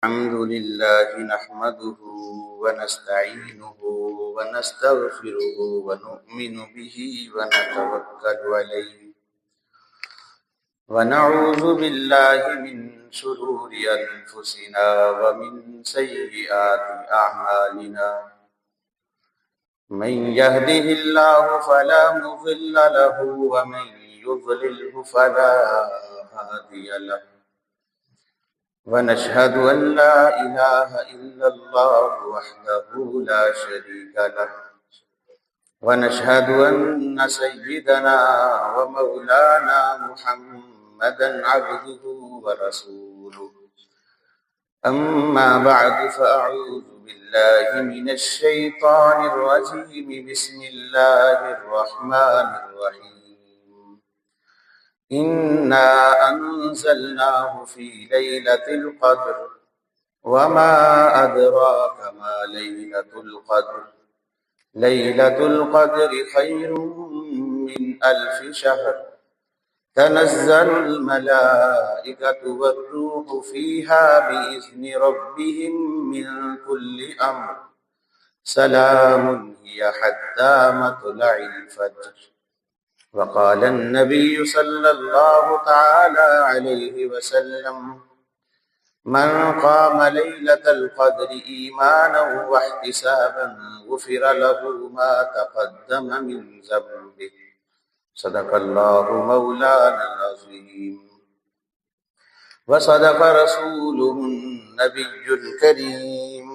الحمد لله نحمده ونستعينه ونستغفره ونؤمن به ونتوكل عليه ونعوذ بالله من شرور أنفسنا ومن سيئات أعمالنا من يهده الله فلا مضل له ومن يضلله فلا هادي له ونشهد أن لا إله إلا الله وحده لا شريك له ونشهد أن سيدنا ومولانا محمدا عبده ورسوله أما بعد فأعوذ بالله من الشيطان الرجيم بسم الله الرحمن الرحيم إنا أنزلناه في ليلة القدر وما أدراك ما ليلة القدر ليلة القدر خير من 1000 شهر تنزل الملائكة والروح فيها بإذن ربهم من كل أمر سلام هي حتى مطلع الفجر وقال النبي صلى الله تعالى عليه وسلم من قام ليلة القدر إيمانا واحتسابا غفر له ما تقدم من ذنبه صدق الله مولانا العظيم وصدق رسوله النبي الكريم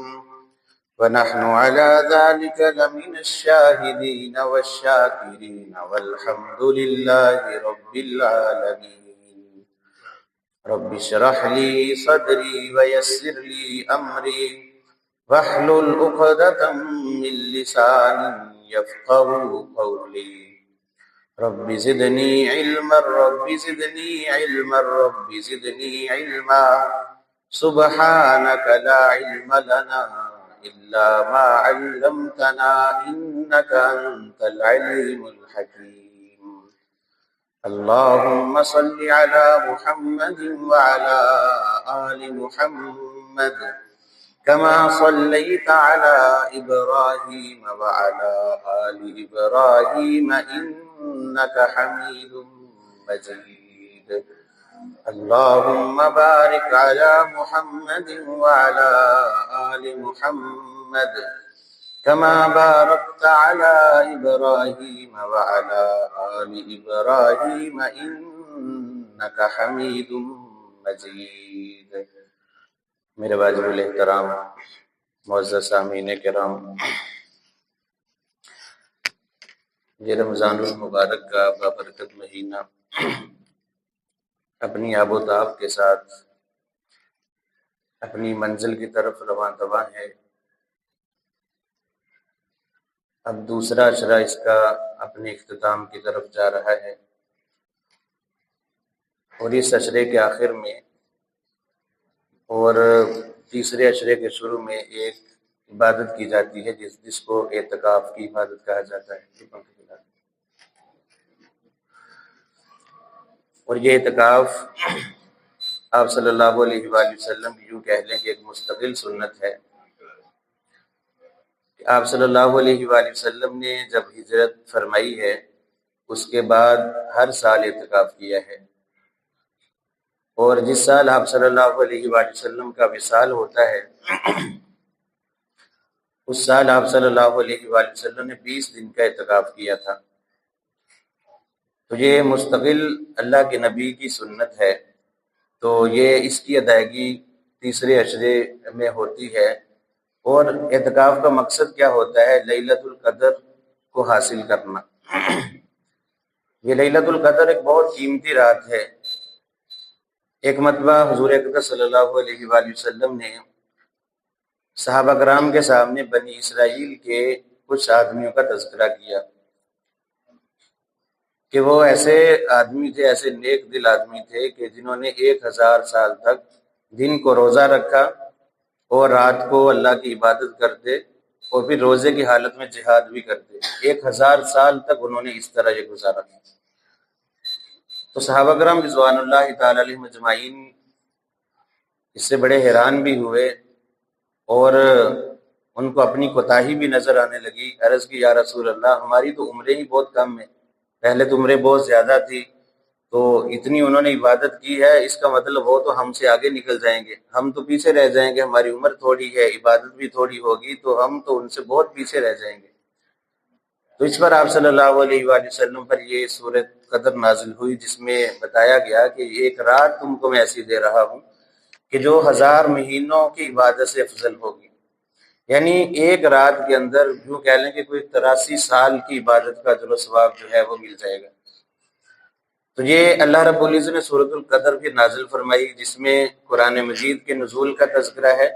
ونحن على ذلك لمن الشاهدين والشاكرين والحمد لله رب العالمين رب اشرح لي صدري ويسر لي أمري واحلل عقدة من لساني يفقهوا قولي رب زدني علما رب زدني علما رب زدني علما سبحانك لا علم لنا إلا ما علمتنا إنك أنت العليم الحكيم اللهم صل على محمد وعلى آل محمد كما صليت على إبراهيم وعلى آل إبراهيم إنك حميد مجيد اللهم بارك على محمد وعلى آل محمد كما باركت على إبراهيم وعلى آل إبراهيم إنك حميد مجيد میرے واجب الاحترام معزز سامعین کرام، یہ رمضان المبارک کا بابرکت مہینہ اپنی آب و تاب کے ساتھ اپنی منزل کی طرف رواں دواں ہے۔ اب دوسرا اشرہ اس کا اپنے اختتام کی طرف جا رہا ہے، اور اس اشرے کے آخر میں اور تیسرے اشرے کے شروع میں ایک عبادت کی جاتی ہے جس کو اعتکاف کی عبادت کہا جاتا ہے۔ اور یہ اعتکاف آپ صلی اللہ علیہ وآلہ وسلم یوں کہہ لیں کہ ایک مستقل سنت ہے کہ آپ صلی اللہ علیہ وآلہ وسلم نے جب ہجرت فرمائی ہے اس کے بعد ہر سال اعتکاف کیا ہے، اور جس سال آپ صلی اللہ علیہ وآلہ وسلم کا وصال ہوتا ہے اس سال آپ صلی اللہ علیہ وآلہ وسلم نے 20 دن کا اعتکاف کیا تھا۔ تو یہ مستقل اللہ کے نبی کی سنت ہے، تو یہ اس کی ادائیگی تیسرے اشرے میں ہوتی ہے۔ اور اعتکاف کا مقصد کیا ہوتا ہے؟ لیلۃ القدر کو حاصل کرنا۔ یہ لیلۃ القدر ایک بہت قیمتی رات ہے۔ ایک مرتبہ حضور اقدس صلی اللہ علیہ وآلہ وسلم نے صحابہ کرام کے سامنے بنی اسرائیل کے کچھ آدمیوں کا تذکرہ کیا کہ وہ ایسے آدمی تھے، ایسے نیک دل آدمی تھے کہ جنہوں نے 1000 سال تک دن کو روزہ رکھا اور رات کو اللہ کی عبادت کرتے اور پھر روزے کی حالت میں جہاد بھی کرتے۔ 1000 سال تک انہوں نے اس طرح یہ گزارا۔ تو صحابہ کرام رضوان اللہ تعالی علیہم اجمعین اس سے بڑے حیران بھی ہوئے اور ان کو اپنی کوتاہی بھی نظر آنے لگی۔ عرض کی یا رسول اللہ، ہماری تو عمریں ہی بہت کم ہیں، پہلے تو عمریں بہت زیادہ تھی، تو اتنی انہوں نے عبادت کی ہے، اس کا مطلب وہ تو ہم سے آگے نکل جائیں گے، ہم تو پیچھے رہ جائیں گے، ہماری عمر تھوڑی ہے، عبادت بھی تھوڑی ہوگی، تو ہم تو ان سے بہت پیچھے رہ جائیں گے۔ تو اس پر آپ صلی اللہ علیہ وآلہ وسلم پر یہ سورۃ قدر نازل ہوئی، جس میں بتایا گیا کہ ایک رات تم کو میں ایسی دے رہا ہوں کہ جو 1000 مہینوں کی عبادت سے افضل ہوگی، یعنی ایک رات کے اندر یوں کہہ لیں کہ کوئی 83 سال کی عبادت کا اجر و ثواب جو ہے وہ مل جائے گا۔ تو یہ اللہ رب العزت نے سورۃ القدر بھی نازل فرمائی، جس میں قرآن مجید کے نزول کا تذکرہ ہے،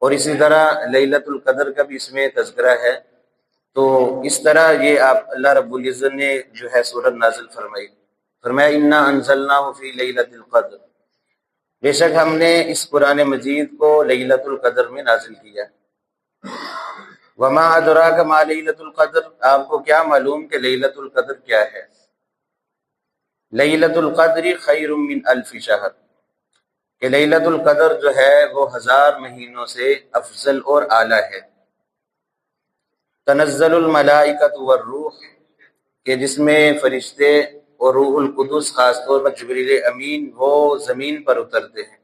اور اسی طرح لیلۃ القدر کا بھی اس میں تذکرہ ہے۔ تو اس طرح یہ آپ اللہ رب العزت نے جو ہے سورت نازل فرمائی، فرمایا انا انزلناہ فی لیلۃ القدر، بے شک ہم نے اس قرآن مجید کو لیلۃ القدر میں نازل کیا۔ وما ادراک ما لیلۃ القدر، آپ کو کیا معلوم کہ لیلۃ القدر کیا ہے؟ لیلۃ القدر خیر من الف شہر، کہ لیلۃ القدر جو ہے وہ 1000 مہینوں سے افضل اور اعلیٰ ہے۔ تنزل الملائکۃ والروح، کہ جس میں فرشتے اور روح القدس خاص طور پر جبریل امین وہ زمین پر اترتے ہیں۔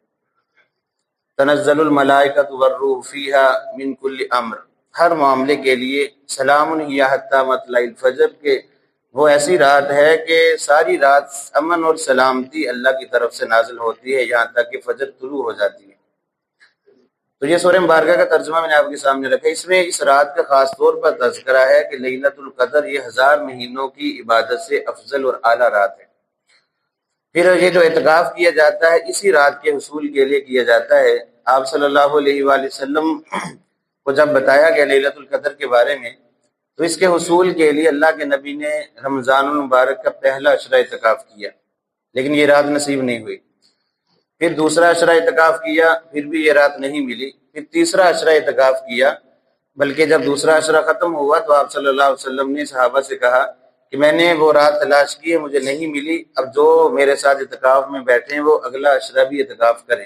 تنزل الملائکۃ والروح فیہا من کل امر، ہر معاملے کے لیے سلام ہی حتی مطلع الفجر، کہ وہ ایسی رات ہے کہ ساری رات امن اور سلامتی اللہ کی طرف سے نازل ہوتی ہے یہاں تک کہ فجر طلوع ہو جاتی ہے۔ تو یہ سورہ مبارکہ کا ترجمہ میں نے آپ کے سامنے رکھا ہے۔ اس میں اس رات کا خاص طور پر تذکرہ ہے کہ لیلۃ القدر یہ 1000 مہینوں کی عبادت سے افضل اور اعلیٰ رات ہے۔ پھر یہ جو اعتکاف کیا جاتا ہے اسی رات کے حصول کے لیے کیا جاتا ہے۔ آپ صلی اللہ علیہ وآلہ وسلم کو جب بتایا گیا لیلۃ القدر کے بارے میں، تو اس کے حصول کے لیے اللہ کے نبی نے رمضان المبارک کا پہلا عشرہ اعتکاف کیا، لیکن یہ رات نصیب نہیں ہوئی۔ پھر دوسرا عشرہ اعتکاف کیا، پھر بھی یہ رات نہیں ملی۔ پھر تیسرا عشرہ اعتکاف کیا، بلکہ جب دوسرا عشرہ ختم ہوا تو آپ صلی اللہ علیہ وسلم نے صحابہ سے کہا کہ میں نے وہ رات تلاش کی ہے، مجھے نہیں ملی، اب جو میرے ساتھ اعتکاف میں بیٹھے ہیں وہ اگلا عشرہ بھی اعتکاف کریں۔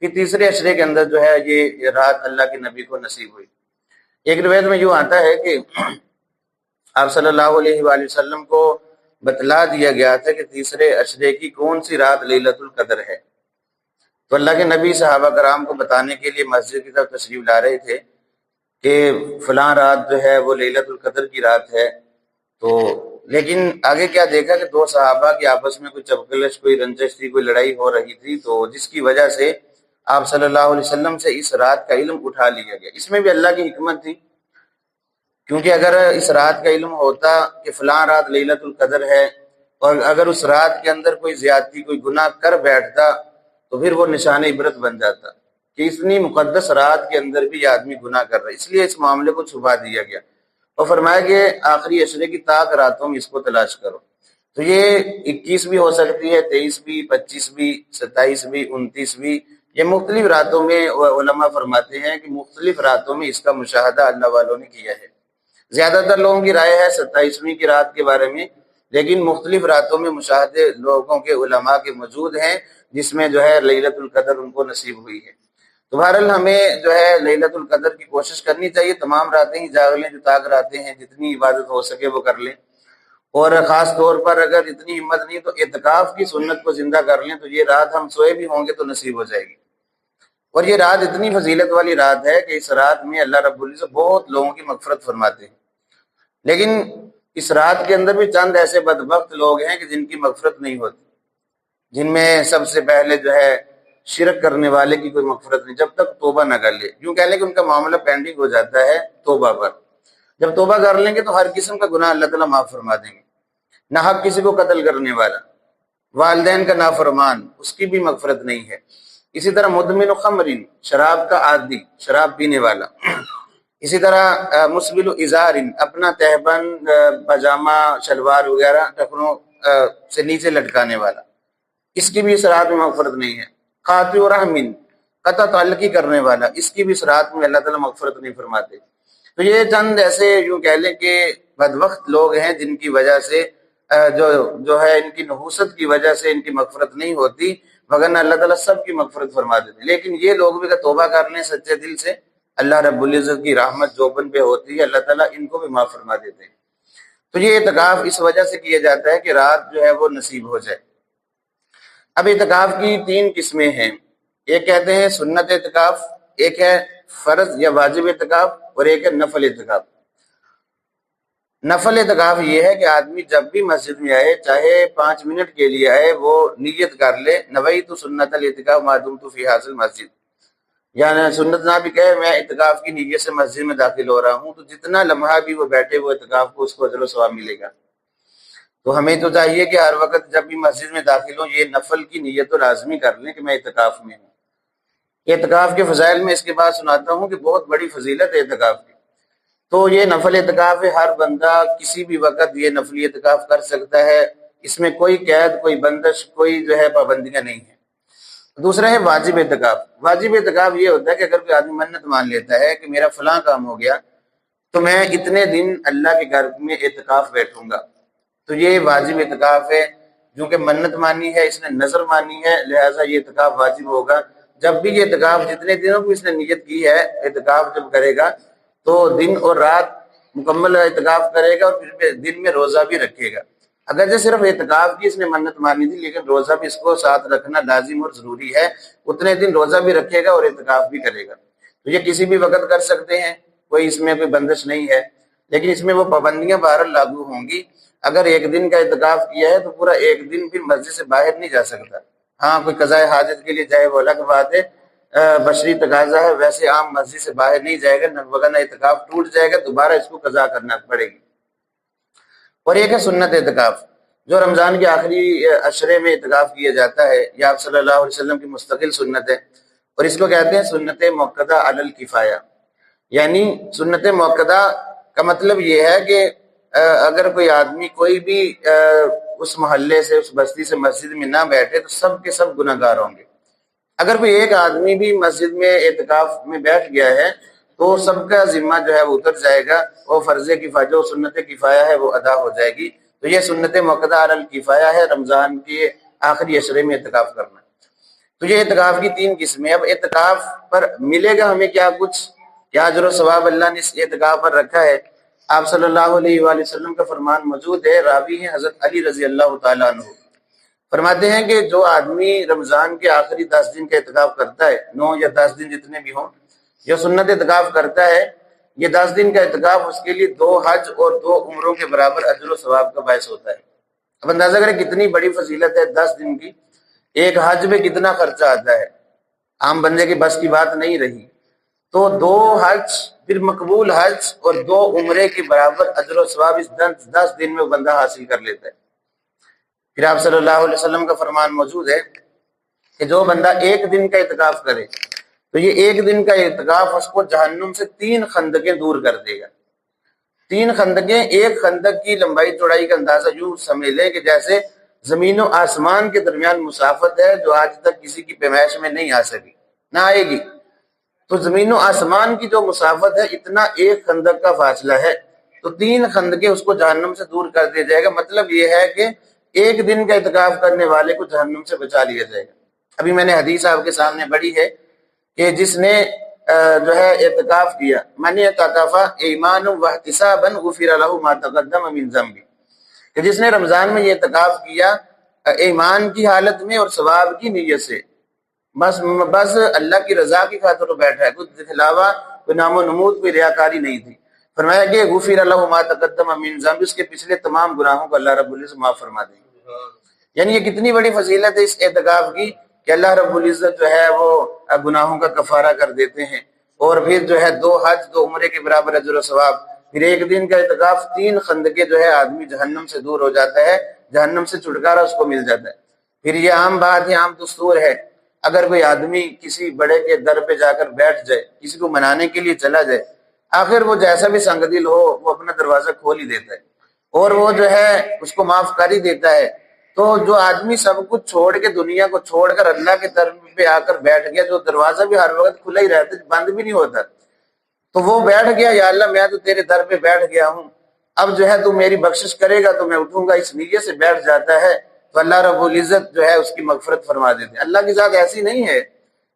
پھر تیسرے عشرے کے اندر جو ہے یہ رات اللہ کے نبی کو نصیب ہوئی۔ ایک روایت میں یوں آتا ہے کہ آپ صلی اللہ علیہ وآلہ وسلم کو بتلا دیا گیا تھا کہ تیسرے عشرے کی کون سی رات لیلۃ القدر ہے، تو اللہ کے نبی صحابہ کرام کو بتانے کے لیے مسجد کی طرف تشریف لا رہے تھے کہ فلاں رات جو ہے وہ لیلۃ القدر کی رات ہے۔ تو لیکن آگے کیا دیکھا کہ 2 صحابہ کی آپس میں کوئی چپکلش، کوئی رنجش تھی، کوئی لڑائی ہو رہی تھی، تو جس کی وجہ سے آپ صلی اللہ علیہ وسلم سے اس رات کا علم اٹھا لیا گیا۔ اس میں بھی اللہ کی حکمت تھی، کیونکہ اگر اس رات کا علم ہوتا کہ فلاں رات لیلۃ القدر ہے، اور اگر اس رات کے اندر کوئی زیادتی، کوئی گناہ کر بیٹھتا تو پھر وہ نشان عبرت بن جاتا کہ اتنی مقدس رات کے اندر بھی یہ آدمی گناہ کر رہا ہے، اس لیے اس معاملے کو چھپا دیا گیا اور فرمایا کہ آخری عشرے کی طاق راتوں میں اس کو تلاش کرو۔ تو یہ 21 بھی ہو سکتی ہے، 23 بھی، 25 بھی، 27 بھی، 29 بھی، یہ مختلف راتوں میں علماء فرماتے ہیں کہ مختلف راتوں میں اس کا مشاہدہ اللہ والوں نے کیا ہے۔ زیادہ تر لوگوں کی رائے ہے 27ویں کی رات کے بارے میں، لیکن مختلف راتوں میں مشاہدے لوگوں کے علماء کے موجود ہیں جس میں جو ہے لیلۃ القدر ان کو نصیب ہوئی ہے۔ تو بہرحال ہمیں جو ہے لیلۃ القدر کی کوشش کرنی چاہیے، تمام راتیں ہی جاگ لیں، جو طاق راتیں ہیں، جتنی عبادت ہو سکے وہ کر لیں، اور خاص طور پر اگر اتنی ہمت نہیں تو اعتکاف کی سنت کو زندہ کر لیں، تو یہ رات ہم سوئے بھی ہوں گے تو نصیب ہو جائے گی۔ اور یہ رات اتنی فضیلت والی رات ہے کہ اس رات میں اللہ رب العزت بہت لوگوں کی مغفرت فرماتے ہیں، لیکن اس رات کے اندر بھی چند ایسے بدبخت لوگ ہیں کہ جن کی مغفرت نہیں ہوتی، جن میں سب سے پہلے جو ہے شرک کرنے والے کی کوئی مغفرت نہیں، جب تک توبہ نہ کر لے، یوں کہہ لیں کہ ان کا معاملہ پینڈنگ ہو جاتا ہے توبہ پر۔ جب توبہ کر لیں گے تو ہر قسم کا گناہ اللہ تعالیٰ معاف فرما دیں گے۔ ناحق کسی کو قتل کرنے والا، والدین کا نافرمان، اس کی بھی مغفرت نہیں ہے۔ اسی طرح مدمن خمر، شراب کا عادی، شراب پینے والا۔ اسی طرح مسبل ازار، اپنا تہبند، پاجامہ، شلوار وغیرہ ٹخنوں سے نیچے لٹکانے والا، اس کی بھی اس رات میں مغفرت نہیں ہے۔ قاطع رحم، قطع تعلقی کرنے والا، اس کی بھی اس رات میں اللہ تعالیٰ مغفرت نہیں فرماتے۔ تو یہ چند ایسے یوں کہہ لیں کہ بدبخت لوگ ہیں جن کی وجہ سے جو ہے ان کی نحوست کی وجہ سے ان کی مغفرت نہیں ہوتی، وگرنہ اللہ تعالیٰ سب کی مغفرت فرما دیتے. لیکن یہ لوگ بھی اگر توبہ کر لیں سچے دل سے، اللہ رب العزت کی رحمت جو ان پہ ہوتی ہے، اللہ تعالیٰ ان کو بھی معاف فرما دیتے ہیں. تو یہ اعتکاف اس وجہ سے کیا جاتا ہے کہ رات جو ہے وہ نصیب ہو جائے. اب اعتکاف کی 3 قسمیں ہیں. ایک کہتے ہیں سنت اعتکاف، ایک ہے فرض یا واجب اعتکاف، اور ایک ہے نفل اعتکاف. نفل اعتکاف یہ ہے کہ آدمی جب بھی مسجد میں آئے، چاہے 5 منٹ کے لیے آئے، وہ نیت کر لے نویت سنت الاعتکاف ما دمت فی حاصل مسجد، یعنی سنت نہ بھی کہے میں اعتکاف کی نیت سے مسجد میں داخل ہو رہا ہوں، تو جتنا لمحہ بھی وہ بیٹھے وہ اعتکاف کو اس کو اجر و ثواب ملے گا. تو ہمیں تو چاہیے کہ ہر وقت جب بھی مسجد میں داخل ہوں یہ نفل کی نیت تو لازمی کر لیں کہ میں اعتکاف میں ہوں. اعتکاف کے فضائل میں اس کے بعد سناتا ہوں کہ بہت بڑی فضیلت ہے اعتکاف کی. تو یہ نفل اعتکاف ہے، ہر بندہ کسی بھی وقت یہ نفلی اعتکاف کر سکتا ہے، اس میں کوئی قید، کوئی بندش، کوئی جو ہے پابندیاں نہیں ہیں. دوسرا ہے واجب اعتکاف. واجب اعتکاف یہ ہوتا ہے کہ اگر کوئی آدمی منت مان لیتا ہے کہ میرا فلاں کام ہو گیا تو میں اتنے دن اللہ کے گھر میں اعتکاف بیٹھوں گا، تو یہ واجب اعتکاف ہے. کیونکہ منت مانی ہے، اس نے نظر مانی ہے، لہٰذا یہ اعتکاف واجب ہوگا. جب بھی یہ اعتکاف جتنے دنوں کو اس نے نیت کی ہے، اعتکاف جب کرے گا تو دن اور رات مکمل اعتکاف کرے گا، اور پھر دن میں روزہ بھی رکھے گا. اگرچہ صرف اعتکاف کی اس نے منت مانی تھی، لیکن روزہ بھی اس کو ساتھ رکھنا لازم اور ضروری ہے. اتنے دن روزہ بھی رکھے گا اور اعتکاف بھی کرے گا. تو یہ کسی بھی وقت کر سکتے ہیں، کوئی اس میں کوئی بندش نہیں ہے، لیکن اس میں وہ پابندیاں بہرحال لاگو ہوں گی. اگر ایک دن کا اعتکاف کیا ہے تو پورا ایک دن پھر مسجد سے باہر نہیں جا سکتا. ہاں کوئی قضاء حاجت کے لیے جائے وہ الگ بات ہے، بشری تقاضا ہے، ویسے عام مسجد سے باہر نہیں جائے گا، وگرنہ اعتکاف ٹوٹ جائے گا، دوبارہ اس کو قضا کرنا پڑے گی. اور ایک ہے سنت اعتکاف، جو رمضان کے آخری عشرے میں اعتکاف کیا جاتا ہے. یہ آپ صلی اللہ علیہ وسلم کی مستقل سنت ہے، اور اس کو کہتے ہیں سنت موقدہ علی الکفایہ. یعنی سنت موقدہ کا مطلب یہ ہے کہ اگر کوئی آدمی کوئی بھی اس محلے سے، اس بستی سے مسجد میں نہ بیٹھے تو سب کے سب گناہ گار ہوں گے. اگر کوئی ایک آدمی بھی مسجد میں اعتکاف میں بیٹھ گیا ہے تو سب کا ذمہ جو ہے وہ اتر جائے گا، وہ فرض کفایہ جو سنت کفایہ ہے وہ ادا ہو جائے گی. تو یہ سنت موقدہ علی الکفایہ ہے، رمضان کے آخری عشرے میں اعتکاف کرنا. تو یہ اعتکاف کی 3 قسمیں. اب اعتکاف پر ملے گا ہمیں کیا کچھ، کیا اجر و ثواب اللہ نے اس اعتکاف پر رکھا ہے. آپ صلی اللہ علیہ وآلہ وسلم کا فرمان موجود ہے، راوی ہیں حضرت علی رضی اللہ تعالیٰ عنہ، فرماتے ہیں کہ جو آدمی رمضان کے آخری 10 دن کا اعتکاف کرتا ہے، 9 یا 10 دن جتنے بھی ہوں، جو سنت اعتکاف کرتا ہے، یہ 10 دن کا اعتکاف اس کے لیے 2 حج اور 2 عمروں کے برابر اجر و ثواب کا باعث ہوتا ہے. اب اندازہ کریں کتنی بڑی فضیلت ہے 10 دن کی. ایک حج میں کتنا خرچہ آتا ہے، عام بندے کی بس کی بات نہیں رہی. تو 2 حج، پھر مقبول حج اور 2 عمرے کے برابر اجر و ثواب اس 10 دن میں بندہ حاصل کر لیتا ہے. پھر آپ صلی اللہ علیہ وسلم کا فرمان موجود ہے کہ جو بندہ 1 دن کا اعتکاف کرے تو یہ 1 دن کا اعتکاف اس کو جہنم سے 3 خندقیں دور کر دے گا. 3 خندقیں، ایک خندق کی لمبائی چوڑائی کا اندازہ یوں سمجھ لیں کہ جیسے زمین و آسمان کے درمیان مسافت ہے، جو آج تک کسی کی پیمائش میں نہیں آ سکی، نہ آئے گی. تو زمین و آسمان کی جو مسافت ہے اتنا ایک خندق کا فاصلہ ہے. تو 3 خندقیں اس کو جہنم سے دور کر دیا جائے گا. مطلب یہ ہے کہ 1 دن کا اعتکاف کرنے والے کو جہنم سے بچا لیا جائے گا. ابھی میں نے حدیث آپ کے سامنے پڑھی ہے کہ جس نے جو ہے اعتکاف کیا، من اعتکف ایمانا واحتسابا غفر له ما تقدم من ذنبه، کہ جس نے رمضان میں یہ اعتکاف کیا ایمان کی حالت میں اور ثواب کی نیت سے، بس اللہ کی رضا کی خاطر بیٹھا ہے، کچھ دکھلاوا، کوئی نام و نمود، کوئی ریاکاری نہیں تھی. فرمایا کہ غفر له ما تقدم من ذنبه، اس کے پچھلے تمام گناہوں کو اللہ رب العزت معاف فرما دیں گے. یعنی یہ کتنی بڑی فضیلت ہے اس اعتکاف کی کہ اللہ رب العزت جو ہے وہ گناہوں کا کفارہ کر دیتے ہیں. اور پھر جو ہے 2 حج 2 عمرے کے برابر اجر و ثواب. پھر 1 دن کا اعتکاف 3 خندقیں جو ہے آدمی جہنم سے دور ہو جاتا ہے، جہنم سے چھٹکارا اس کو مل جاتا ہے. پھر یہ عام بات ہے، عام دستور ہے، اگر کوئی آدمی کسی بڑے کے در پہ جا کر بیٹھ جائے، کسی کو منانے کے لیے چلا جائے، آخر وہ جیسا بھی سنگ دل ہو وہ اپنا دروازہ کھول ہی دیتا ہے اور وہ جو ہے اس کو معاف کر ہی دیتا ہے. تو جو آدمی سب کچھ چھوڑ کے، دنیا کو چھوڑ کر اللہ کے در پہ آ کر بیٹھ گیا، جو دروازہ بھی ہر وقت کھلا ہی رہتا ہے، بند بھی نہیں ہوتا، تو وہ بیٹھ گیا، یا اللہ میں تو تیرے در پہ بیٹھ گیا ہوں، اب جو ہے تو میری بخشش کرے گا تو میں اٹھوں گا، اس نیت سے بیٹھ جاتا ہے. تو اللہ رب العزت جو ہے اس کی مغفرت فرما دیتے ہیں۔ اللہ کی ذات ایسی نہیں ہے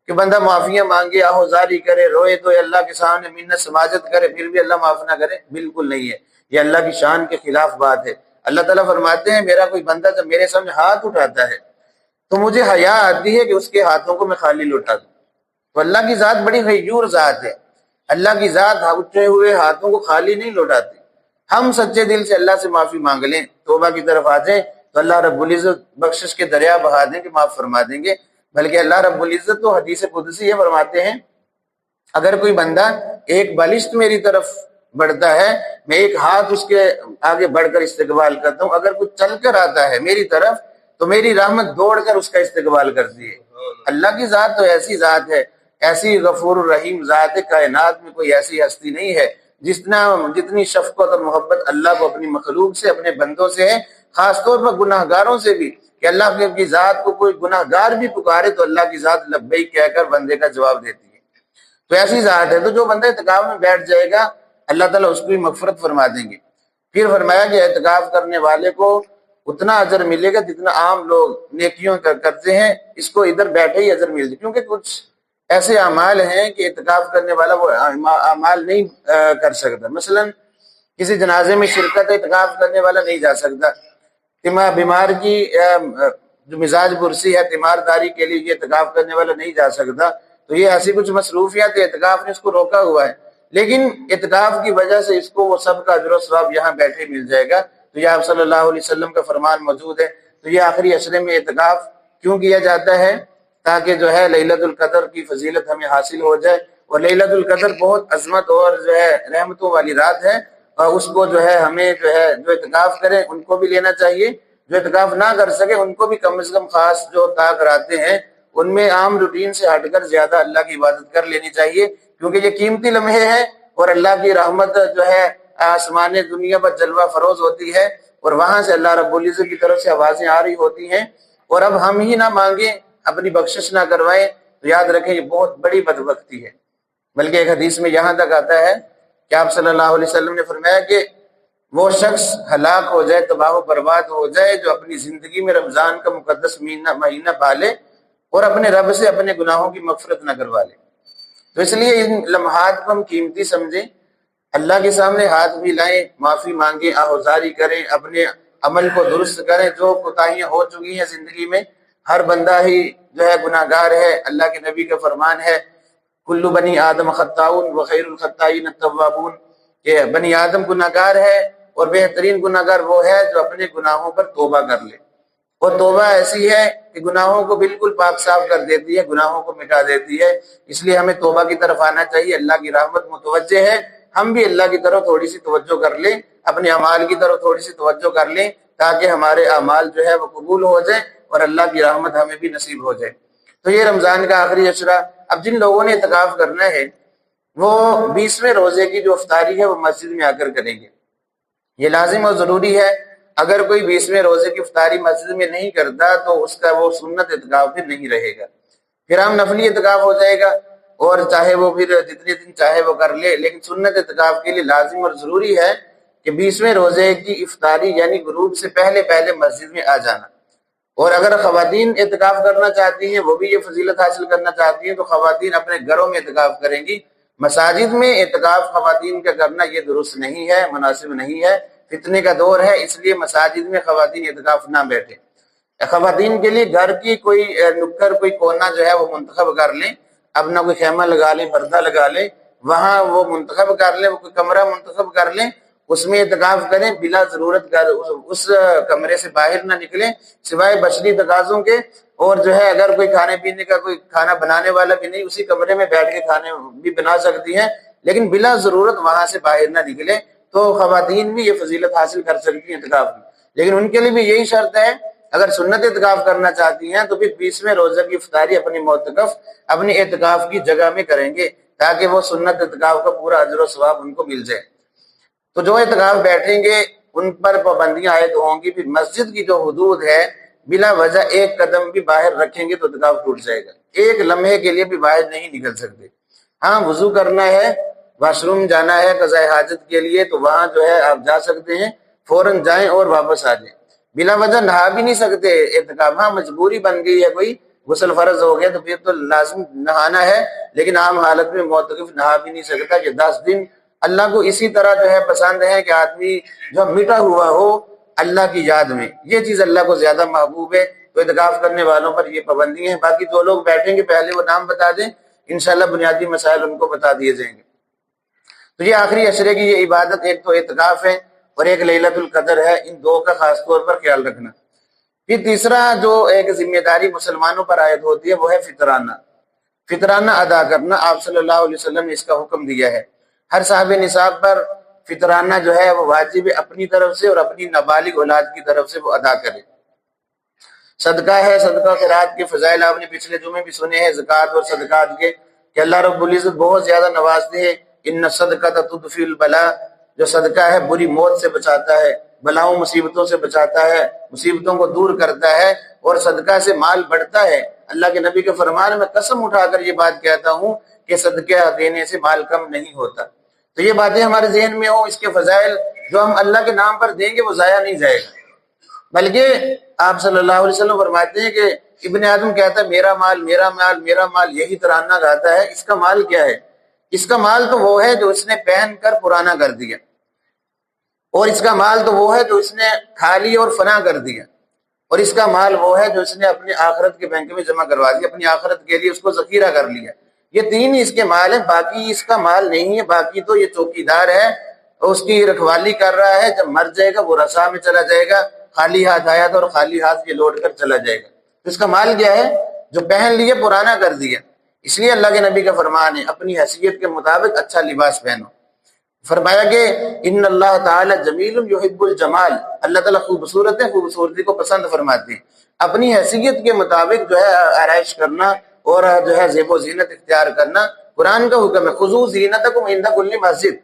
کہ بندہ معافیاں مانگے، آہوزاری کرے، روئے تو اللہ کے سامنے منت سماجت کرے پھر بھی اللہ معاف نہ کرے، بالکل نہیں ہے، یہ اللہ کی شان کے خلاف بات ہے۔ اللہ تعالیٰ فرماتے ہیں میرا کوئی بندہ جب میرے سامنے ہاتھ اٹھاتا ہے تو مجھے حیا آتی ہے کہ اس کے ہاتھوں کو میں خالی لوٹا دوں۔ تو اللہ کی ذات بڑی غیور ذات ہے، اللہ کی ذات اٹھے ہوئے ہاتھوں کو خالی نہیں لوٹاتی۔ ہم سچے دل سے اللہ سے معافی مانگ لیں، توبہ کی طرف آ جائیں تو اللہ رب العزت بخشش کے دریا بہا دیں کہ معاف فرما دیں گے۔ بلکہ اللہ رب العزت تو حدیث قدسی یہ فرماتے ہیں اگر کوئی بندہ ایک بالشت میری طرف بڑھتا ہے میں ایک ہاتھ اس کے آگے بڑھ کر استقبال کرتا ہوں، اگر کوئی چل کر آتا ہے میری طرف تو میری رحمت دوڑ کر اس کا استقبال کرتی ہے۔ اللہ کی ذات تو ایسی ذات ہے، ایسی غفور الرحیم ذات ہے، کائنات میں کوئی ایسی ہستی نہیں ہے جتنی شفقت اور محبت اللہ کو اپنی مخلوق سے، اپنے بندوں سے ہے، خاص طور پر گناہ گاروں سے بھی، کہ اللہ کی ذات کو کوئی گناہ گار بھی پکارے تو اللہ کی ذات لبیک کہہ کر بندے کا جواب دیتی ہے۔ تو ایسی ذات ہے، تو جو بندہ اعتکاف میں بیٹھ جائے گا اللہ تعالیٰ اس کو بھی مغفرت فرما دیں گے۔ پھر فرمایا کہ اعتکاف کرنے والے کو اتنا اجر ملے گا جتنا عام لوگ نیکیوں کرتے ہیں، اس کو ادھر بیٹھے ہی اجر مل جائے، کیونکہ کچھ ایسے اعمال ہیں کہ اعتکاف کرنے والا وہ اعمال نہیں کر سکتا۔ مثلا کسی جنازے میں شرکت اعتکاف کرنے والا نہیں جا سکتا، بیمار کی جو مزاج برسی ہے تیمارداری کے لیے یہ اعتکاف کرنے والا نہیں جا سکتا، تو یہ ایسی کچھ مصروفیات اعتکاف نے اس کو روکا ہوا ہے، لیکن اعتکاف کی وجہ سے اس کو وہ سب کا اجر و ثواب یہاں بیٹھے مل جائے گا۔ تو یہ آپ صلی اللہ علیہ وسلم کا فرمان موجود ہے۔ تو یہ آخری عشرے میں اعتکاف کیوں کیا جاتا ہے؟ تاکہ جو ہے لیلۃ القدر کی فضیلت ہمیں حاصل ہو جائے، اور لیلۃ القدر بہت عظمت اور جو ہے رحمتوں والی رات ہے، اور اس کو جو ہے ہمیں جو اعتکاف کریں ان کو بھی لینا چاہیے، جو اعتکاف نہ کر سکے ان کو بھی کم از کم خاص جو طاق راتیں ہیں ان میں عام روٹین سے ہٹ کر زیادہ اللہ کی عبادت کر لینی چاہیے، کیونکہ یہ قیمتی لمحے ہیں اور اللہ کی رحمت جو ہے آسمان دنیا پر جلوہ فروز ہوتی ہے، اور وہاں سے اللہ رب العزت کی طرف سے آوازیں آ رہی ہوتی ہیں، اور اب ہم ہی نہ مانگیں، اپنی بخشش نہ کروائیں تو یاد رکھیں یہ بہت بڑی بدبختی ہے۔ بلکہ ایک حدیث میں یہاں تک آتا ہے کہ آپ صلی اللہ علیہ وسلم نے فرمایا کہ وہ شخص ہلاک ہو جائے، تباہ و برباد ہو جائے جو اپنی زندگی میں رمضان کا مقدس مہینہ پالے اور اپنے رب سے اپنے گناہوں کی مغفرت نہ کروا لے۔ تو اس لیے ان لمحات کو ہم قیمتی سمجھیں، اللہ کے سامنے ہاتھ بھی لائیں، معافی مانگیں، آہوزاری کریں، اپنے عمل کو درست کریں، جو کوتاہیاں ہو چکی ہیں زندگی میں، ہر بندہ ہی جو ہے گناہ گار ہے۔ اللہ کے نبی کا فرمان ہے کل بنی آدم خطاؤن وخیر الخطائین التوابون، کہ بنی آدم گناہ گار ہے اور بہترین گناہ گار وہ ہے جو اپنے گناہوں پر توبہ کر لے، اور توبہ ایسی ہے کہ گناہوں کو بالکل پاک صاف کر دیتی ہے، گناہوں کو مٹا دیتی ہے۔ اس لیے ہمیں توبہ کی طرف آنا چاہیے، اللہ کی رحمت متوجہ ہے، ہم بھی اللہ کی طرف تھوڑی سی توجہ کر لیں، اپنے اعمال کی طرف تھوڑی سی توجہ کر لیں تاکہ ہمارے اعمال جو ہے وہ قبول ہو جائیں اور اللہ کی رحمت ہمیں بھی نصیب ہو جائے۔ تو یہ رمضان کا آخری عشرہ، اب جن لوگوں نے اعتکاف کرنا ہے وہ 20ویں روزے کی جو افطاری ہے وہ مسجد میں آ کر کریں گے، یہ لازم اور ضروری ہے۔ اگر کوئی 20ویں روزے کی افطاری مسجد میں نہیں کرتا تو اس کا وہ سنت اعتکاف میں نہیں رہے گا، پھر ہم نفلی اعتکاف ہو جائے گا، اور چاہے وہ پھر جتنے دن چاہے وہ کر لے، لیکن سنت اعتکاف کے لیے لازم اور ضروری ہے کہ 20ویں روزے کی افطاری یعنی غروب سے پہلے مسجد میں آ جانا۔ اور اگر خواتین اعتکاف کرنا چاہتی ہیں، وہ بھی یہ فضیلت حاصل کرنا چاہتی ہیں، تو خواتین اپنے گھروں میں اعتکاف کریں گی۔ مساجد میں اعتکاف خواتین کا کرنا یہ درست نہیں ہے، مناسب نہیں ہے، فتنے کا دور ہے، اس لیے مساجد میں خواتین اعتکاف نہ بیٹھیں۔ خواتین کے لیے گھر کی کوئی نکر، کوئی کونا جو ہے وہ منتخب کر لیں، اپنا کوئی خیمہ لگا لیں، پردہ لگا لیں، وہاں وہ منتخب کر لیں، وہ کوئی کمرہ منتخب کر لیں، اس میں اعتکاف کریں، بلا ضرورت اس کمرے سے باہر نہ نکلیں سوائے بشری تقاضوں کے، اور جو ہے اگر کوئی کھانے پینے کا کوئی کھانا بنانے والا بھی نہیں، اسی کمرے میں بیٹھ کے کھانے بھی بنا سکتی ہیں، لیکن بلا ضرورت وہاں سے باہر نہ نکلیں۔ تو خواتین بھی یہ فضیلت حاصل کر سکتی ہیں اعتکاف کی، لیکن ان کے لیے بھی یہی شرط ہے، اگر سنت اعتکاف کرنا چاہتی ہیں تو پھر 20ویں روزہ کی افطاری اپنی معتکف اپنی اعتکاف کی جگہ میں کریں گے تاکہ وہ سنت اعتکاف کا پورا اجر و ثواب ان کو مل جائے۔ تو جو اعتکاف بیٹھیں گے ان پر پابندیاں عائد ہوں گی، پھر مسجد کی جو حدود ہے بلا وجہ ایک قدم بھی باہر رکھیں گے تو اعتکاف ٹوٹ جائے گا، ایک لمحے کے لیے بھی باہر نہیں نکل سکتے۔ ہاں وضو کرنا ہے، واش روم جانا ہے قضاء حاجت کے لیے، تو وہاں جو ہے آپ جا سکتے ہیں، فوراً جائیں اور واپس آ جائیں، بلا وجہ نہا بھی نہیں سکتے اعتکاف، ہاں مجبوری بن گئی ہے، کوئی غسل فرض ہو گیا تو پھر تو لازم نہانا ہے، لیکن عام حالت میں معتکف نہا بھی نہیں سکتا کہ 10 دن اللہ کو اسی طرح جو ہے پسند ہے کہ آدمی جو مٹا ہوا ہو اللہ کی یاد میں، یہ چیز اللہ کو زیادہ محبوب ہے۔ تو اعتکاف کرنے والوں پر یہ پابندی ہے۔ باقی جو لوگ بیٹھیں گے پہلے وہ نام بتا دیں، انشاءاللہ بنیادی مسائل ان کو بتا دیے جائیں گے۔ تو یہ آخری عشرے کی یہ عبادت، ایک تو اعتکاف ہے اور ایک لیلۃ القدر ہے، ان دو کا خاص طور پر خیال رکھنا۔ پھر تیسرا جو ایک ذمہ داری مسلمانوں پر عائد ہوتی ہے وہ ہے فطرانہ، فطرانہ ادا کرنا۔ آپ صلی اللہ علیہ وسلم نے اس کا حکم دیا ہے، ہر صاحب نصاب پر فطرانہ جو ہے وہ واجب ہے، اپنی طرف سے اور اپنی نابالغ اولاد کی طرف سے وہ ادا کرے۔ صدقہ ہے، صدقہ خیرات کے فضائل آپ نے پچھلے جمعے بھی سنے ہیں، زکوٰۃ اور صدقات کے، کہ اللہ رب العزت بہت زیادہ نوازتے ہیں۔ ان الصدقۃ تطفی البلاء، جو صدقہ ہے بری موت سے بچاتا ہے، بلاؤں مصیبتوں سے بچاتا ہے، مصیبتوں کو دور کرتا ہے، اور صدقہ سے مال بڑھتا ہے۔ اللہ کے نبی کے فرمان میں قسم اٹھا کر یہ بات کہتا ہوں کہ صدقہ دینے سے مال کم نہیں ہوتا۔ تو یہ باتیں ہمارے ذہن میں ہوں، اس کے فضائل جو ہم اللہ کے نام پر دیں گے وہ ضائع نہیں جائے گا، بلکہ آپ صلی اللہ علیہ وسلم فرماتے ہیں کہ ابن آدم کہتا ہے میرا مال میرا مال میرا مال، یہی ترانہ گاتا ہے، اس کا مال کیا ہے؟ اس کا مال تو وہ ہے جو اس نے پہن کر پرانا کر دیا، اور اس کا مال تو وہ ہے جو اس نے کھا لیا اور فنا کر دیا، اور اس کا مال وہ ہے جو اس نے اپنی آخرت کے بینک میں جمع کروا دیا، اپنی آخرت کے لیے اس کو ذخیرہ کر لیا۔ یہ تین ہی اس کے مال ہیں، باقی اس کا مال نہیں ہے۔ باقی تو یہ چوکی دار ہے، اس کی رکھوالی کر رہا ہے، جب مر جائے گا وہ رسا میں چلا جائے گا، خالی ہاتھ آیا تھا اور خالی ہاتھ یہ لوٹ کر چلا جائے گا۔ تو اس کا مال کیا ہے؟ جو پہن لیے پرانا کر دیا۔ اس لیے اللہ کے نبی کا فرمان ہے اپنی حیثیت کے مطابق اچھا لباس پہنو۔ فرمایا کہ ان اللہ تعالی جمیل یحب الجمال، اللہ تعالیٰ خوبصورت ہے، خوبصورتی کو پسند فرماتے ہیں۔ اپنی حیثیت کے مطابق جو ہے آرائش کرنا اور جو ہے زیب و زینت اختیار کرنا قرآن کا حکم ہے۔ خذوا زینتکم عند کل مسجد،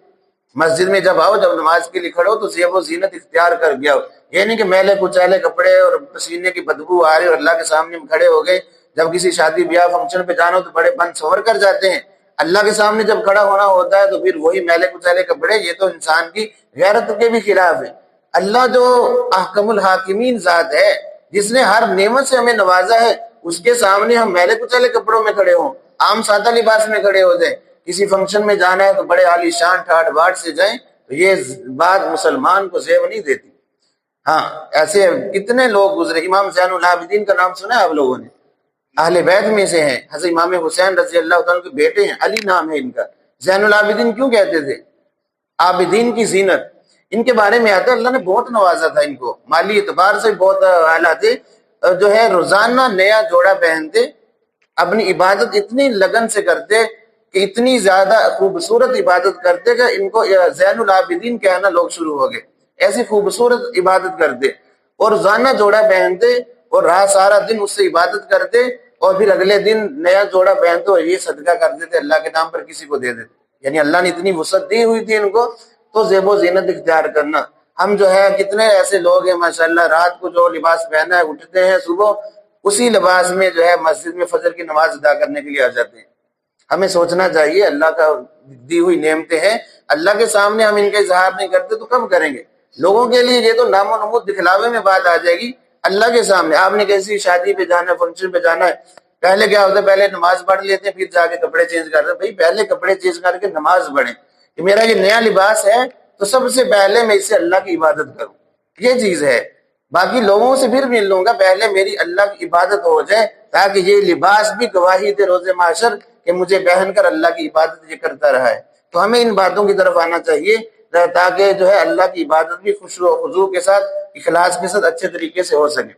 مسجد میں جب آؤ، جب نماز کے لیے کھڑو تو زیب و زینت اختیار کر گیا ہو، یہ نہیں کہ میلے کچالے کپڑے اور پسینے کی بدبو آ رہی اور اللہ کے سامنے کھڑے ہو گئے۔ جب کسی شادی بیاہ فنکشن پہ جانا ہو تو بڑے بند سنور کر جاتے ہیں، اللہ کے سامنے جب کھڑا ہونا ہوتا ہے تو پھر وہی میلے کچالے کپڑے، یہ تو انسان کی غیرت کے بھی خلاف ہے۔ اللہ جو احکم الحاکمین ذات ہے، جس نے ہر نعمت سے ہمیں نوازا ہے، اس کے سامنے ہم میلے کچالے کپڑوں میں کھڑے ہوں، عام سادہ لباس میں کھڑے ہو جائیں، کسی فنکشن میں جانا ہے تو بڑے عالی شان ٹھاٹ باٹ سے جائیں، تو یہ بات مسلمان کو زیب نہیں دیتی۔ ہاں ایسے کتنے لوگ گزرے، امام زین العابدین کا نام سنا ہے آپ لوگوں نے؟ اہل بیت میں سے ہیں، حضرت امام حسین رضی اللہ تعالیٰ کے بیٹے ہیں، علی نام ہے ان کا۔ زین العابدین کیوں کہتے تھے؟ عابدین کی زینت۔ ان کے بارے میں آتا ہے اللہ نے بہت نوازا تھا ان کو، مالی اعتبار سے بہت اعلیٰ تھے، جو ہے روزانہ نیا جوڑا پہنتے، اپنی عبادت اتنی لگن سے کرتے کہ اتنی زیادہ خوبصورت عبادت کرتے کہ ان کو زین العابدین کہنا لوگ شروع ہو گئے، ایسی خوبصورت عبادت کرتے، اور روزانہ جوڑا پہنتے اور رات سارا دن اس سے عبادت کرتے، اور پھر اگلے دن نیا جوڑا پہنتے اور یہ صدقہ کر دیتے، اللہ کے نام پر کسی کو دے دیتے۔ یعنی اللہ نے اتنی وسعت دی ہوئی تھی ان کو، تو زیب و زینت اختیار کرنا۔ ہم جو ہے کتنے ایسے لوگ ہیں ماشاءاللہ، رات کو جو لباس پہنا ہے اٹھتے ہیں صبح اسی لباس میں جو ہے مسجد میں فجر کی نماز ادا کرنے کے لیے آ جاتے ہیں۔ ہمیں سوچنا چاہیے اللہ کا دی ہوئی نعمتیں ہیں، اللہ کے سامنے ہم ان کا اظہار نہیں کرتے تو کب کریں گے؟ لوگوں کے لیے یہ تو نام و نمود دکھلاوے میں بات آ جائے گی۔ اللہ کے سامنے آپ نے کیسی شادی پہ جانا ہے، فنکشن پہ جانا ہے، پہلے کیا ہوتا ہے؟ پہلے نماز پڑھ لیتے ہیں، پھر جا کے کپڑے چینج کرتے ہیں۔ بھائی پہلے کپڑے چینج کر کے نماز پڑھیں کہ میرا یہ نیا لباس ہے تو سب سے پہلے میں اس سے اللہ کی عبادت کروں، یہ چیز ہے۔ باقی لوگوں سے پھر مل لوں گا، پہلے میری اللہ کی عبادت ہو جائے، تاکہ یہ لباس بھی گواہی دے روز محشر کہ مجھے پہن کر اللہ کی عبادت یہ کرتا رہا ہے۔ تو ہمیں ان باتوں کی طرف آنا چاہیے تاکہ جو ہے اللہ کی عبادت بھی خشوع و خضوع کے ساتھ، اخلاص کے ساتھ اچھے طریقے سے ہو سکے۔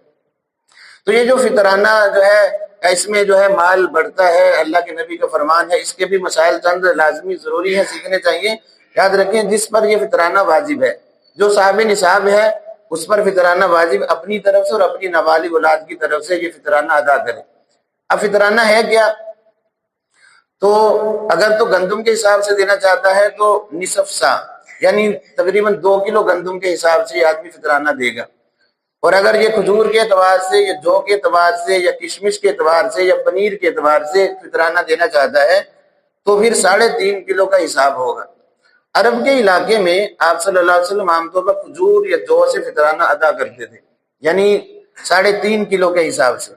تو یہ جو فطرانہ جو ہے اس میں جو ہے مال بڑھتا ہے، اللہ کے نبی کا فرمان ہے، اس کے بھی مسائل چند لازمی ضروری ہیں، سیکھنے چاہیے۔ یاد رکھیں جس پر یہ فطرانہ واجب ہے، جو صاحب نصاب ہے اس پر فطرانہ واجب، اپنی طرف سے اور اپنی نابالغ اولاد کی طرف سے یہ فطرانہ ادا کرے۔ اب فطرانہ ہے کیا؟ تو اگر تو گندم کے حساب سے دینا چاہتا ہے تو نصف سا، یعنی تقریباً 2 کلو گندم کے حساب سے یہ آدمی فطرانہ دے گا۔ اور اگر یہ کھجور کے اعتبار سے یا جو کے اعتبار سے یا کشمش کے اعتبار سے یا پنیر کے اعتبار سے فطرانہ دینا چاہتا ہے تو پھر 3.5 کلو کا حساب ہوگا۔ عرب کے علاقے میں آپ صلی اللہ علیہ وسلم عام طور پر کھجور یا جو سے فطرانہ ادا کرتے تھے، یعنی 3.5 کلو کے حساب سے.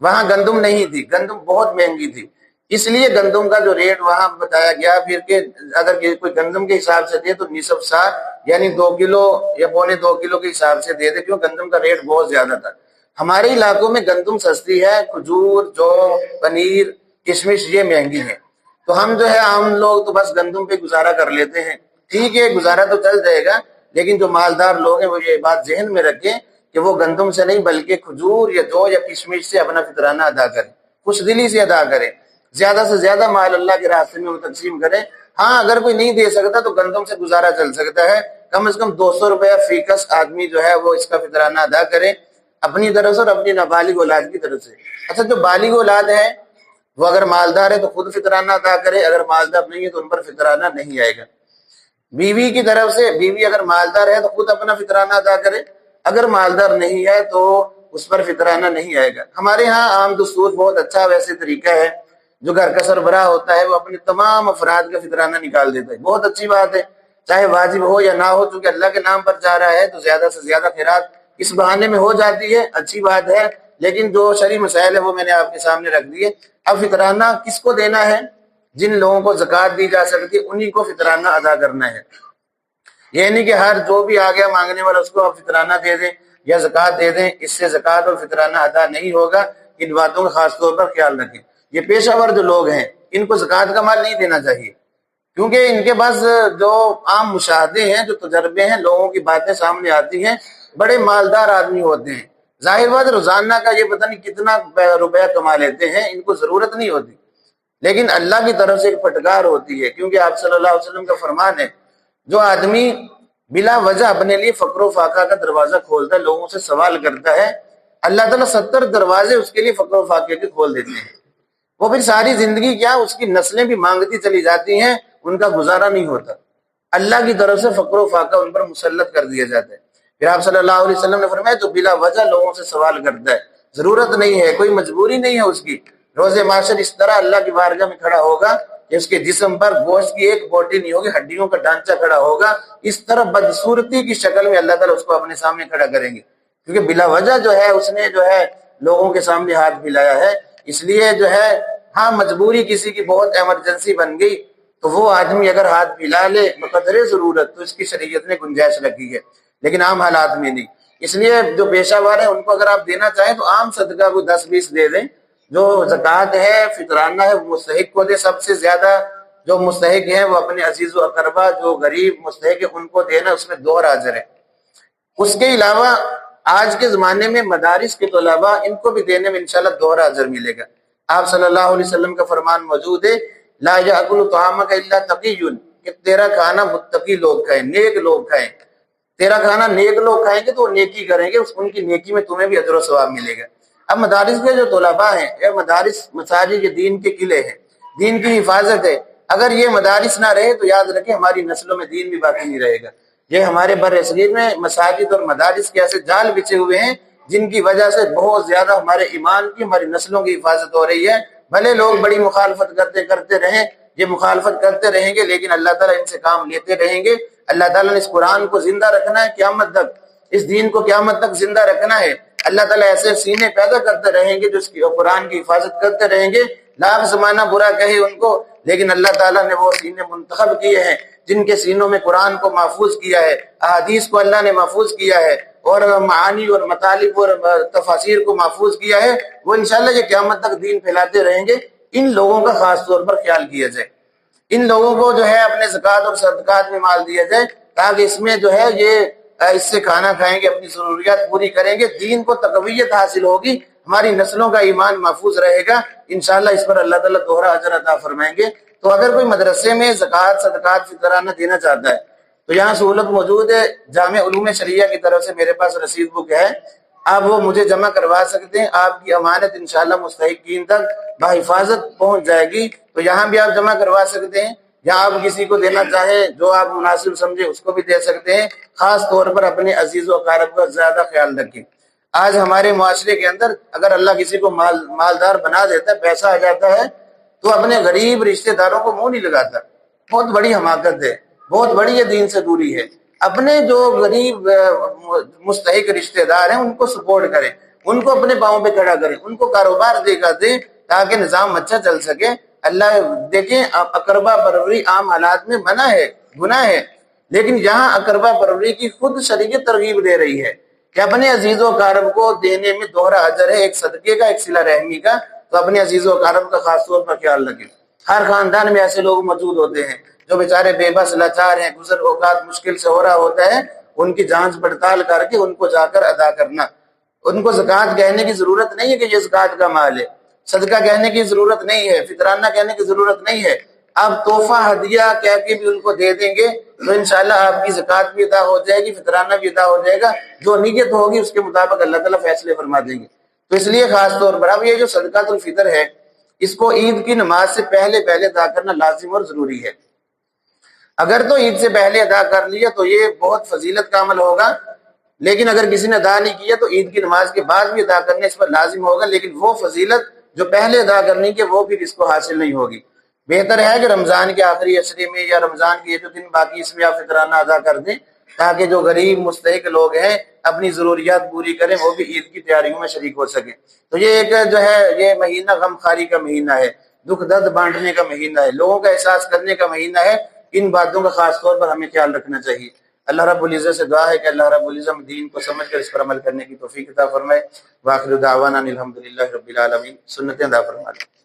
وہاں گندم نہیں تھی، گندم بہت مہنگی تھی، اس لیے گندم کا جو ریٹ وہاں بتایا گیا پھر کہ اگر کوئی گندم کے حساب سے دے تو نصف سا یعنی 2 کلو یا 2.25 کلو کے حساب سے دے کیوں گندم کا ریٹ بہت زیادہ تھا. ہمارے علاقوں میں گندم سستی ہے، کھجور، جو پنیر، کشمش یہ مہنگی ہے. تو ہم جو ہے عام لوگ تو بس گندم پہ گزارا کر لیتے ہیں. ٹھیک ہے، گزارا تو چل جائے گا، لیکن جو مالدار لوگ ہیں وہ یہ بات ذہن میں رکھیں کہ وہ گندم سے نہیں بلکہ کھجور یا جو یا کشمش سے اپنا فطرانہ ادا کریں، خوش دلی سے ادا کریں، زیادہ سے زیادہ مال اللہ کے راستے میں وہ تقسیم کریں. ہاں اگر کوئی نہیں دے سکتا تو گندم سے گزارا چل سکتا ہے، کم از کم 200 روپیہ فی کس آدمی جو ہے وہ اس کا فطرانہ ادا کرے اپنی طرف سے اور اپنی نابالغ اولاد کی طرف سے. اچھا، جو بالغ اولاد ہے وہ اگر مالدار ہے تو خود فطرانہ ادا کرے، اگر مالدار نہیں ہے تو ان پر فطرانہ نہیں آئے گا. بیوی کی طرف سے، بیوی اگر مالدار ہے تو خود اپنا فطرانہ ادا کرے، اگر مالدار نہیں ہے تو اس پر فطرانہ نہیں آئے گا. ہمارے ہاں عام دستور بہت اچھا ویسے طریقہ ہے، جو گھر کا سربراہ ہوتا ہے وہ اپنے تمام افراد کا فطرانہ نکال دیتا ہے. بہت اچھی بات ہے، چاہے واجب ہو یا نہ ہو، چونکہ اللہ کے نام پر جا رہا ہے تو زیادہ سے زیادہ خیرات اس بہانے میں ہو جاتی ہے، اچھی بات ہے. لیکن جو شرعی مسائل ہے وہ میں نے آپ کے سامنے رکھ دیے. اب فطرانہ کس کو دینا ہے؟ جن لوگوں کو زکوٰۃ دی جا سکتی ہے انہی کو فطرانہ ادا کرنا ہے. یہ نہیں کہ ہر جو بھی آ گیا مانگنے والا اس کو آپ فطرانہ دے دیں یا زکوٰۃ دے دیں، اس سے زکوٰۃ اور فطرانہ ادا نہیں ہوگا. ان باتوں کا خاص طور پر خیال رکھیں. یہ پیشہ ور جو لوگ ہیں ان کو زکوٰۃ کا مال نہیں دینا چاہیے، کیونکہ ان کے پاس جو عام مشاہدے ہیں، جو تجربے ہیں، لوگوں کی باتیں سامنے آتی ہیں، بڑے مالدار آدمی ہوتے ہیں، ظاہر بات روزانہ کا یہ پتہ نہیں کتنا روپیہ کما لیتے ہیں، ان کو ضرورت نہیں ہوتی، لیکن اللہ کی طرف سے ایک پھٹکار ہوتی ہے. کیونکہ آپ صلی اللہ علیہ وسلم کا فرمان ہے، جو آدمی بلا وجہ اپنے لیے فقر و فاقہ کا دروازہ کھولتا ہے، لوگوں سے سوال کرتا ہے، اللہ تعالیٰ 70 دروازے اس کے لیے فقر و فاقے کے کھول دیتے ہیں. وہ پھر ساری زندگی کیا اس کی نسلیں بھی مانگتی چلی جاتی ہیں، ان کا گزارا نہیں ہوتا. اللہ کی طرف سے فقر و فاقہ ان پر مسلط کر دیا جاتا ہے. پھر آپ صلی اللہ علیہ وسلم نے فرمایا جو بلا وجہ لوگوں سے سوال کرتا ہے، ضرورت نہیں ہے، کوئی مجبوری نہیں ہے اس کی، روز محشر اس طرح اللہ کی بارگاہ میں کھڑا ہوگا کہ اس کے جسم پر گوشت کی ایک بوٹی نہیں ہوگی، ہڈیوں کا ڈھانچہ کھڑا ہوگا. اس طرح بدصورتی کی شکل میں اللہ تعالیٰ اس کو اپنے سامنے کھڑا کریں گے، کیونکہ بلا وجہ جو ہے اس نے جو ہے لوگوں کے سامنے ہاتھ ملایا ہے. اس لیے جو ہے ہاں مجبوری کسی کی بہت ایمرجنسی بن گئی تو وہ آدمی اگر ہاتھ ملا لے بقدر ضرورت تو اس کی شریعت نے گنجائش رکھی ہے، لیکن عام حالات میں نہیں. اس لیے جو پیشہ ور ہیں ان کو اگر آپ دینا چاہیں تو عام صدقہ کو 10-20 دے دیں. جو زکوٰۃ ہے، فطرانہ ہے، وہ مستحق کو دے. سب سے زیادہ جو مستحق ہیں وہ اپنے عزیز و اقربا، جو غریب مستحق ہے ان کو دینا، اس میں 2 اجر ہے. اس کے علاوہ آج کے زمانے میں مدارس کے طلباء ان کو بھی دینے میں انشاءاللہ 2 اجر ملے گا. آپ صلی اللہ علیہ وسلم کا فرمان موجود ہے، لا یاکل طعامک الا تقی، کہ تیرا کھانا متقی لوگ کھائیں، نیک لوگ کھائیں. تیرا کھانا نیک لوگ کھائیں گے تو وہ نیکی کریں گے، ان کی نیکی میں تمہیں بھی اجر و ثواب ملے گا. اب مدارس کے جو طلباء ہیں، یہ مدارس مساجد یہ دین کے قلعے ہیں، دین کی حفاظت ہے. اگر یہ مدارس نہ رہے تو یاد رکھیں ہماری نسلوں میں دین بھی باقی نہیں رہے گا. یہ ہمارے بر صغیر میں مساجد اور مدارس کے ایسے جال بچھے ہوئے ہیں جن کی وجہ سے بہت زیادہ ہمارے ایمان کی، ہماری نسلوں کی حفاظت ہو رہی ہے. بھلے لوگ بڑی مخالفت کرتے رہیں، یہ مخالفت کرتے رہیں گے، لیکن اللہ تعالیٰ ان سے کام لیتے رہیں گے. اللہ تعالیٰ نے اس قرآن کو زندہ رکھنا ہے قیامت تک، اس دین کو قیامت تک زندہ رکھنا ہے. اللہ تعالیٰ ایسے سینے پیدا کرتے رہیں گے جو اس کی قرآن کی حفاظت کرتے رہیں گے. لاکھ زمانہ برا کہے ان کو، لیکن اللہ تعالیٰ نے وہ سینے منتخب کیے ہیں جن کے سینوں میں قرآن کو محفوظ کیا ہے، احادیث کو اللہ نے محفوظ کیا ہے، اور معانی اور مطالب اور تفاسیر کو محفوظ کیا ہے. وہ انشاءاللہ یہ قیامت تک دین پھیلاتے رہیں گے. ان لوگوں کا خاص طور پر خیال کیا جائے، ان لوگوں کو جو ہے اپنے زکوٰۃ اور صدقات میں مال دیا جائے، تاکہ اس میں جو ہے یہ اس سے کھانا کھائیں گے، اپنی ضروریات پوری کریں گے، دین کو تقویت حاصل ہوگی، ہماری نسلوں کا ایمان محفوظ رہے گا. انشاءاللہ اس پر اللہ تعالیٰ دوہرا اجر عطا فرمائیں گے. تو اگر کوئی مدرسے میں زکوٰۃ صدقات فطرانہ دینا چاہتا ہے تو یہاں سہولت موجود ہے. جامع علوم شریعہ کی طرف سے میرے پاس رسید بک ہے، آپ وہ مجھے جمع کروا سکتے ہیں. آپ کی امانت انشاءاللہ مستحقین تک بحفاظت پہنچ جائے گی. تو یہاں بھی آپ جمع کروا سکتے ہیں، یا آپ کسی کو دینا چاہیں جو آپ مناسب سمجھے اس کو بھی دے سکتے ہیں. خاص طور پر اپنے عزیز و اقارب کا زیادہ خیال رکھیں. آج ہمارے معاشرے کے اندر اگر اللہ کسی کو مالدار بنا دیتا ہے، پیسہ آ جاتا ہے، تو اپنے غریب رشتہ داروں کو منہ نہیں لگاتا. بہت بڑی حماقت ہے، بہت بڑی یہ دین سے دوری ہے. اپنے جو غریب مستحق رشتہ دار ہیں ان کو سپورٹ کریں، ان کو اپنے پاؤں پہ کھڑا کریں، ان کو کاروبار دیں تاکہ نظام اچھا چل سکے۔ اللہ دیکھیں اقربا پروری عام حالات میں منع ہے، گناہ ہے، لیکن یہاں اقربا پروری کی خود شریعت ترغیب دے رہی ہے کہ اپنے عزیز و اقارب کو دینے میں دوہرا اجر ہے، ایک صدقے کا، ایک صلہ رحمی کا، تو اپنے عزیز و اقارب کا خاص طور پر خیال رکھیں۔ ہر خاندان میں ایسے لوگ موجود ہوتے ہیں جو بیچارے بے بس لاچار ہیں، گزر اوقات مشکل سے ہو رہا ہوتا ہے، ان کی جانچ پڑتال کر کے ان کو جا کر ادا کرنا۔ ان کو زکوٰۃ کہنے کی ضرورت نہیں ہے کہ یہ زکوٰۃ کا مال ہے، صدقہ کہنے کی ضرورت نہیں ہے، فطرانہ کہنے کی ضرورت نہیں ہے۔ آپ تحفہ ہدیہ کہہ کے بھی ان کو دے دیں گے تو انشاءاللہ آپ کی زکوٰۃ بھی ادا ہو جائے گی، فطرانہ بھی ادا ہو جائے گا، جو نیت ہوگی اس کے مطابق اللہ تعالیٰ فیصلے فرما دیں گے۔ تو اس لیے خاص طور پر اب یہ جو صدقۃ الفطر ہے اس کو عید کی نماز سے پہلے ادا کرنا لازم اور ضروری ہے۔ اگر تو عید سے پہلے ادا کر لیا تو یہ بہت فضیلت کا عمل ہوگا، لیکن اگر کسی نے ادا نہیں کیا تو عید کی نماز کے بعد بھی ادا کرنے اس پر لازم ہوگا، لیکن وہ فضیلت جو پہلے ادا کرنی کی وہ پھر اس کو حاصل نہیں ہوگی۔ بہتر ہے کہ رمضان کے آخری عشرے میں یا رمضان کے یہ جو دن باقی اس میں آپ فطرانہ ادا کر دیں تاکہ جو غریب مستحق لوگ ہیں اپنی ضروریات پوری کریں، وہ بھی عید کی تیاریوں میں شریک ہو سکیں۔ تو یہ ایک جو ہے یہ مہینہ غم خاری کا مہینہ ہے، دکھ درد بانٹنے کا مہینہ ہے، لوگوں کا احساس کرنے کا مہینہ ہے۔ ان باتوں کا خاص طور پر ہمیں خیال رکھنا چاہیے۔ اللہ رب العزت سے دعا ہے کہ اللہ رب العزت دین کو سمجھ کر اس پر عمل کرنے کی توفیق عطا فرمائے۔ وآخر دعوانا الحمدللہ رب العالمین۔ سنتیں ادا فرما لیں۔